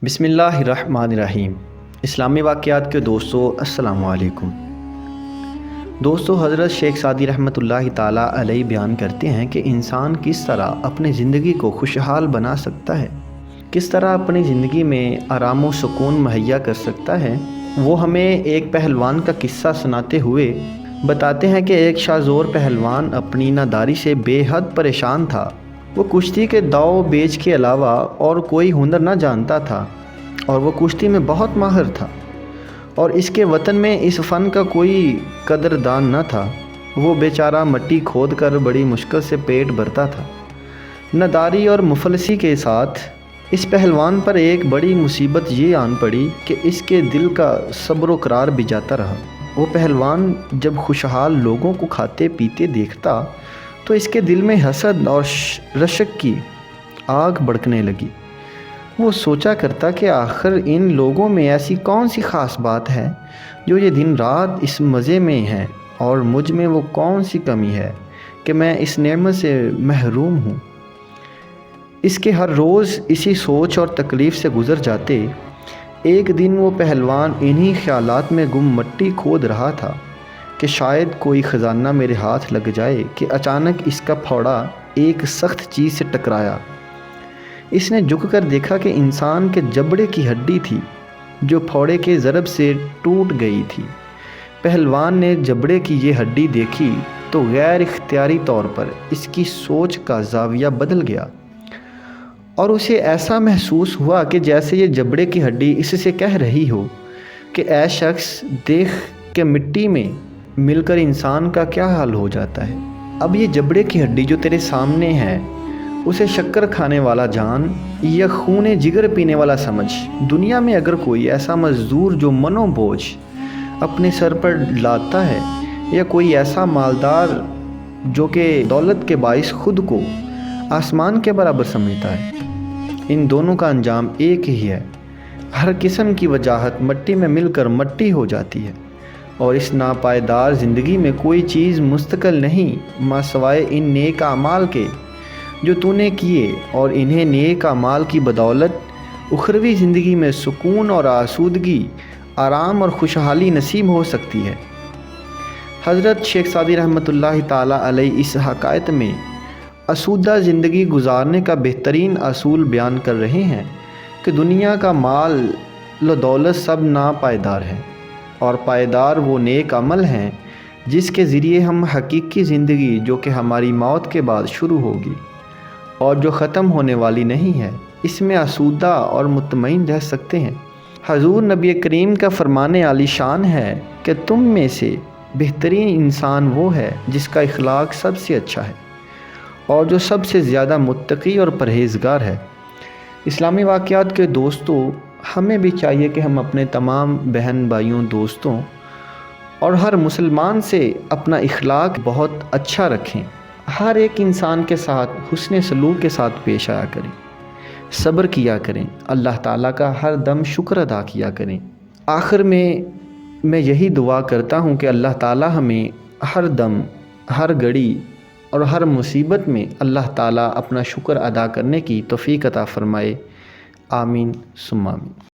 بسم اللہ الرحمن الرحیم۔ اسلامی واقعات کے دوستو السلام علیکم۔ دوستو، حضرت شیخ سعدی رحمۃ اللہ تعالیٰ علیہ بیان کرتے ہیں کہ انسان کس طرح اپنی زندگی کو خوشحال بنا سکتا ہے، کس طرح اپنی زندگی میں آرام و سکون مہیا کر سکتا ہے۔ وہ ہمیں ایک پہلوان کا قصہ سناتے ہوئے بتاتے ہیں کہ ایک شاذور پہلوان اپنی ناداری سے بے حد پریشان تھا۔ وہ کشتی کے داؤ بیچ کے علاوہ اور کوئی ہنر نہ جانتا تھا اور وہ کشتی میں بہت ماہر تھا، اور اس کے وطن میں اس فن کا کوئی قدردان نہ تھا۔ وہ بیچارہ مٹی کھود کر بڑی مشکل سے پیٹ بھرتا تھا۔ ناداری اور مفلسی کے ساتھ اس پہلوان پر ایک بڑی مصیبت یہ آن پڑی کہ اس کے دل کا صبر و قرار بھی جاتا رہا۔ وہ پہلوان جب خوشحال لوگوں کو کھاتے پیتے دیکھتا تو اس کے دل میں حسد اور رشک کی آگ بھڑکنے لگی۔ وہ سوچا کرتا کہ آخر ان لوگوں میں ایسی کون سی خاص بات ہے جو یہ دن رات اس مزے میں ہیں، اور مجھ میں وہ کون سی کمی ہے کہ میں اس نعمت سے محروم ہوں۔ اس کے ہر روز اسی سوچ اور تکلیف سے گزر جاتے۔ ایک دن وہ پہلوان انہی خیالات میں گم مٹی کھود رہا تھا کہ شاید کوئی خزانہ میرے ہاتھ لگ جائے کہ اچانک اس کا پھوڑا ایک سخت چیز سے ٹکرایا۔ اس نے جھک کر دیکھا کہ انسان کے جبڑے کی ہڈی تھی جو پھوڑے کے ضرب سے ٹوٹ گئی تھی۔ پہلوان نے جبڑے کی یہ ہڈی دیکھی تو غیر اختیاری طور پر اس کی سوچ کا زاویہ بدل گیا، اور اسے ایسا محسوس ہوا کہ جیسے یہ جبڑے کی ہڈی اس سے کہہ رہی ہو کہ اے شخص، دیکھ کہ مٹی میں مل کر انسان کا کیا حال ہو جاتا ہے۔ اب یہ جبڑے کی ہڈی جو تیرے سامنے ہے، اسے شکر کھانے والا جان یا خون جگر پینے والا سمجھ۔ دنیا میں اگر کوئی ایسا مزدور جو منو بوجھ اپنے سر پر لاتا ہے، یا کوئی ایسا مالدار جو کہ دولت کے باعث خود کو آسمان کے برابر سمجھتا ہے، ان دونوں کا انجام ایک ہی ہے۔ ہر قسم کی وجاہت مٹی میں مل کر مٹی ہو جاتی ہے، اور اس ناپائیدار زندگی میں کوئی چیز مستقل نہیں ماں سوائے ان نیک اعمال کے جو تو نے کیے، اور انہیں نیک اعمال کی بدولت اخروی زندگی میں سکون اور آسودگی، آرام اور خوشحالی نصیب ہو سکتی ہے۔ حضرت شیخ سعدی رحمۃ اللہ تعالیٰ علیہ اس حکایت میں آسودہ زندگی گزارنے کا بہترین اصول بیان کر رہے ہیں کہ دنیا کا مال و دولت سب ناپائیدار ہے، اور پائیدار وہ نیک عمل ہیں جس کے ذریعے ہم حقیقی زندگی جو کہ ہماری موت کے بعد شروع ہوگی اور جو ختم ہونے والی نہیں ہے، اس میں آسودہ اور مطمئن رہ سکتے ہیں۔ حضور نبی کریم کا فرمان عالی شان ہے کہ تم میں سے بہترین انسان وہ ہے جس کا اخلاق سب سے اچھا ہے اور جو سب سے زیادہ متقی اور پرہیزگار ہے۔ اسلامی واقعات کے دوستوں، ہمیں بھی چاہیے کہ ہم اپنے تمام بہن بھائیوں، دوستوں اور ہر مسلمان سے اپنا اخلاق بہت اچھا رکھیں۔ ہر ایک انسان کے ساتھ حسن سلوک کے ساتھ پیش آیا کریں، صبر کیا کریں، اللہ تعالیٰ کا ہر دم شکر ادا کیا کریں۔ آخر میں یہی دعا کرتا ہوں کہ اللہ تعالیٰ ہمیں ہر دم، ہر گھڑی اور ہر مصیبت میں اللہ تعالیٰ اپنا شکر ادا کرنے کی توفیق عطا فرمائے۔ آمین ثم آمین۔